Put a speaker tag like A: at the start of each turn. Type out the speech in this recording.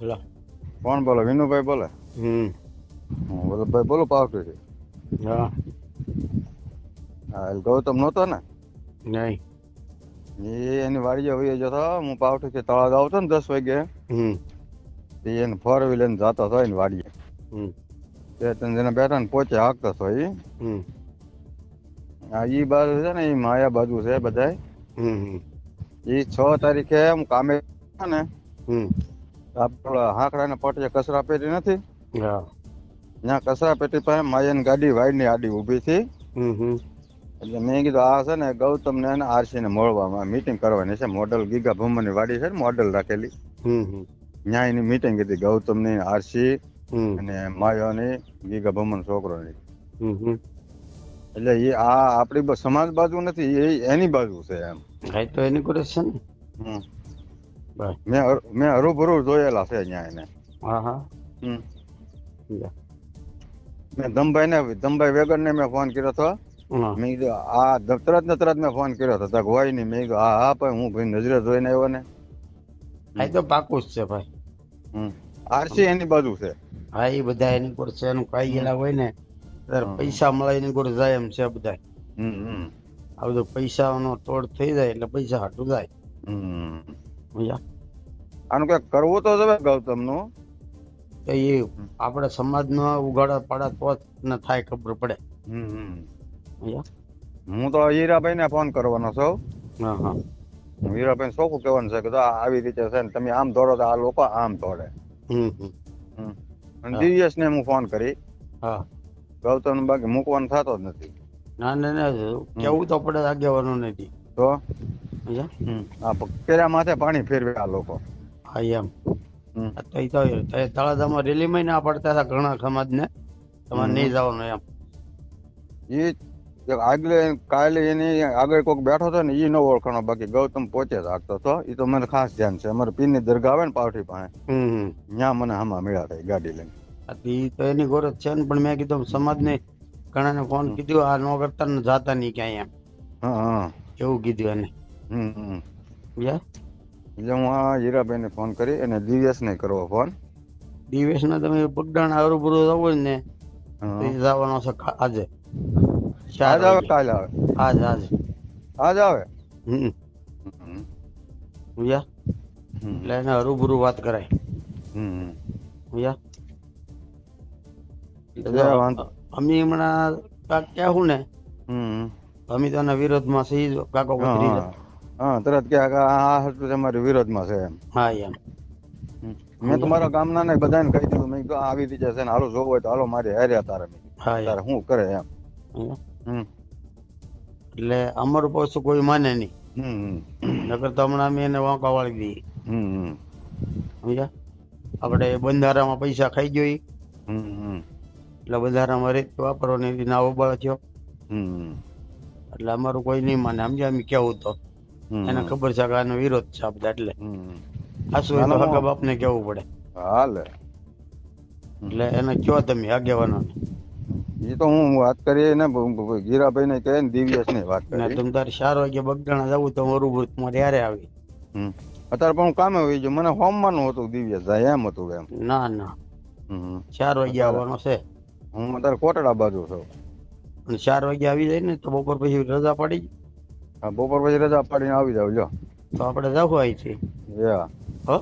A: Hello.
B: કોણ બોલે? વિનુભાઈ બોલે? વલ્લભભાઈ બોલો પાવઠી.
A: હા.
B: હા, ગૌતમ નહોતો ને?
A: નહીં.
B: એની વાડીએ વહી જતો. હું પાવઠી તળાવ આવતો ને 10 વાગે. એને 4 વ્હીલર લઈને જતો હતો એની વાડીએ. બે ત્રણ જણા બેઠા ને પોચે હાંકતો હતો એ. ઈ બાજુ છે ને, એ માયા બાજુ છે બધા. એ 6 તારીખે હું કામે ને આપડે હાંકડા ને પટીએ કચરા પેટી નથી,
A: હા.
B: ત્યાં કચરા પેટી પાસે માયાની ગાડી વાઈડની આડી ઊભી હતી. એટલે મેં કીધું આ છે ને ગૌતમ ને આરસી ને મળવામાં મીટિંગ કરવાની છે. મોડલ ગીગા ભમરની વાડી છે ને, મોડલ રાખેલી. ત્યાં એની મીટિંગ હતી ગૌતમ ની, આરસી અને માયાની, ગીગા ભમન છોકરોની. એટલે એ આ આપડી સમાજ બાજુ નથી, એ એની બાજુ છે એમ.
A: હા, તો એની કરે છે ને.
B: મેં હરુભરું જોયેલા છે ત્યાં એને.
A: હા હા.
B: મેં ધમભાઈ વેગર ને મેં ફોન કર્યો હતો. મેં કીધું આ તરત મેં ફોન કર્યો હતો. હોય નહીં. મેં કીધું હા પણ હું ભાઈ નજરે જોઈને આવ્યો ને.
A: હા, તો પાકું જ છે ભાઈ.
B: આરસી એની બાજુ છે.
A: હા, એ બધા એની કોર છે. એનું કઈ ગયેલા હોય ને ત્યારે પૈસા મળે એની કોર જાય એમ છે બધા. આ બધું પૈસાનો તોડ થઈ જાય એટલે પૈસા હાટું જાય.
B: આનું કઈક કરવું તો હવે ગૌતમ નું.
A: તો એ આપણે સમાજ નો ઉગાડા પાડા તો જ થાય, ખબર પડે.
B: હું તો હીરાભાઈ ને ફોન કરવાનો છું.
A: હા હા.
B: હીરાભાઈ ચોખ્ખું કહેવાનું છે કે આવી રીતે છે ને તમે આમ દોડો તો આ લોકો આમ દોડે. અને દિવ્યેશ ને હું ફોન કરી.
A: હા.
B: ગૌતમ બાકી મૂકવાનો થતો જ નથી.
A: ના ના ના, કેવું તો પડે આગેવાનું નથી
B: તો. પેલા માથે પાણી ફેરવે આ લોકો.
A: હા એમ. તળાજામાં રેલીમાં ના પડતા હતા ઘણા સમાજ ને, તમારે નહીં જવાનું એમ.
B: એ આગલે કાલે એની આગળ કોઈક બેઠો હતો ને, એ ન ઓળખાણો. બાકી ગૌતમ પોચે રાખતો હતો. એ તો મને ખાસ ધ્યાન છે. અમારે પીરની દરગાહ આવે ને પાવઠી પાસે, ત્યાં મને આમાં મળ્યા હતા ગાડી લઈને.
A: એ તો એની ગોરજ છે ને, પણ મેં કીધું સમાજ ને ઘણા ને ફોન કીધું આ નો કરતા ને જાતા નહીં ક્યાંય એમ.
B: હા
A: એવું કીધું એને.
B: એટલે હું આ હીરાભાઈ ને ફોન કરી અને દિવ્યેશ ને કરવો ફોન.
A: દિવ્યેશ ને તમે બગડાણા હરુભરું જવું ને તો એ જવાનો છે આજે.
B: આજ આવે કાલે આવે?
A: આજ આજ
B: આજ આવે.
A: એટલે એને હરુભરું વાત કરાય. અમે હમણાં ક્યાં ને અમે તો એના વિરોધમાં છે. કાકો પથરી
B: તરત કે આ તમારી વિરોધમાં છે એમ.
A: હા એમ.
B: મેં તો મારા ગામના ને બધાને કહી દીધું. મેં આવી રીતે છે ને, હાલો જોવું હોય તો હાલો મારી હારે તારે. તારે શું કરે એમ.
A: એટલે અમારું પાછું કોઈ માને નહીં. નકર તો હમણાં અમે એને વાંકા વાળી દઈએ. સમજ્યા? આપણે બંધારામાં પૈસા ખાઈ ગયો એટલે બંધારામાં રીત વાપરવાની ના ઉબાળ થયો. એટલે અમારું કોઈ નહીં માને. સમજ્યા? અમે કેવું તો એને ખબર છે કે આનો વિરોધ છે આ બધા. એટલે આસુ તો હગા બાપ ને કેવું પડે.
B: હાલે.
A: એટલે એને કયો તમે આગેવાનો.
B: એ તો હું વાત કરી ને ગીરાભાઈ ને કહે ને દિવ્યેશ ને વાત કરી.
A: તમે તારે 4 વાગે બગડાણા જવું તો બરોબર તમારે યારે આવી.
B: અત્યારે પણ હું કામે હોય છે. મને હોમવાનું હતું દિવ્યેશ જાય એમ હતું એમ.
A: ના ના, 4 વાગે આવવાનો છે.
B: હું અત્યારે કોટડા બાજુ છું.
A: અને 4 વાગે આવી જાય ને તો બપોર પછી રજા પડી.
B: હા, બપોર પછી રજા પાડીને આવી જાવ. જો
A: તો આપણે જવું અહીંથી.
B: હા.